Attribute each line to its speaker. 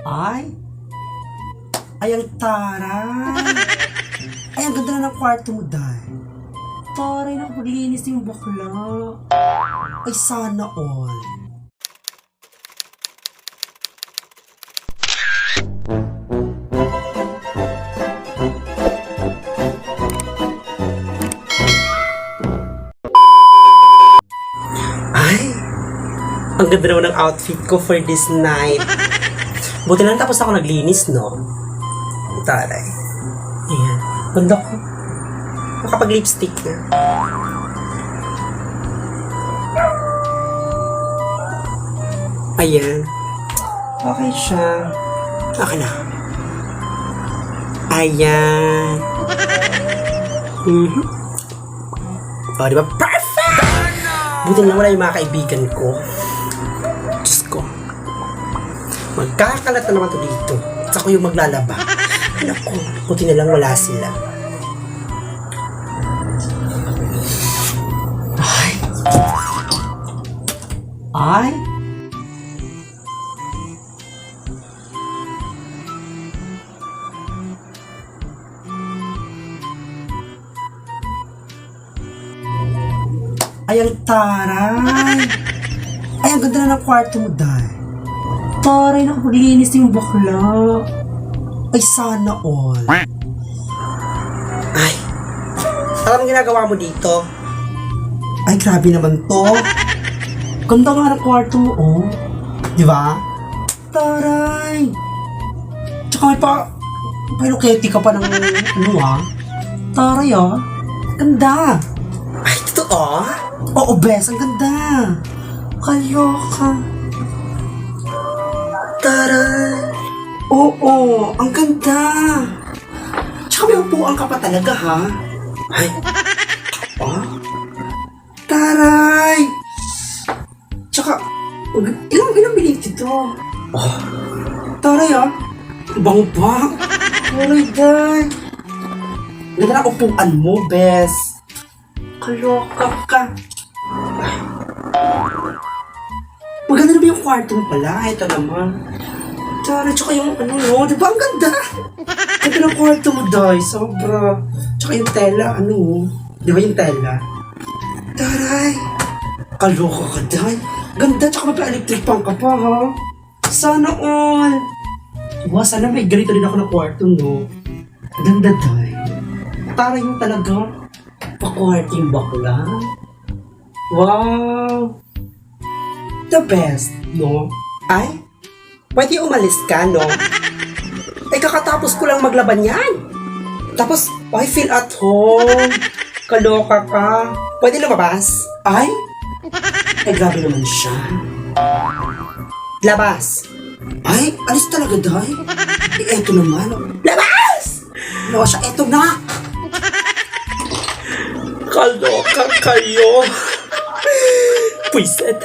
Speaker 1: Ay, ang taray. Ay, ang ganda na ng kwarto mo, Day. Taray, nakapaglinis yung bakla. Ay, sana all. Ay, ang ganda naman ng outfit ko for this night. Buti lang tapos ako naglinis, no? Taray. Ayan. Ganda ko. Makapag-lipstick na. Ayan. Okay siya. Okay na. Ayan. O, diba? Perfect! Buti lang wala yung mga kaibigan ko. Diyos ko. Magkakalat na naman to dito. At ako yung maglalaba. Naku, buti na lang wala sila. Ay? Ay, ang taray. Ay, ang ganda na ng kwarto mo, Day. Taray, nakapaglinis yung bakla. Ay, sana all. Ay, alam ginagawa mo dito? Ay, grabe naman to. Ganda nga ng kwarto mo, oh. Di ba? Taray! Tsaka may paluketi ka pa ng ano, ah. Taray, ah. Ganda. Ay, totoo? Oo, bes. Ang ganda. Kaloka. Taray. Oo, ang ganda. Tsaka may upuan ka pa talaga, ha? Ay. Oh. Taray. Tsaka, ilang bilig dito? Oh. Taray, ah. Bang-bang. Taray, Day. Ganda na upuan mo, bes. Kaloka ka. Maganda na ba yung kwarto mo pala? Ito naman. Taray, tsaka yung ano, no? Diba ang ganda? Ganda ng kwarto mo, Day. Sobra. Tsaka yung tela, ano? Diba yung tela? Taray. Kaloka ka, Day. Ganda, tsaka magpa-electric pang ka pa, ha? Sana all. Wow, sana may ganito din ako na kwarto, no? Ganda, Day. Taray mo talaga. Pa-kwarting bakla. Wow. The best, no? Ay, pwede umalis ka, no? Ay, kakatapos ko lang maglaban yan. Tapos, I feel at home. Kaloka ka. Pwede lumabas? Ay, grabe naman siya. Labas. Ay, alis talaga, Day. Eto naman. Labas! No, siya, eto na. Kaloka kayo. Pwiset.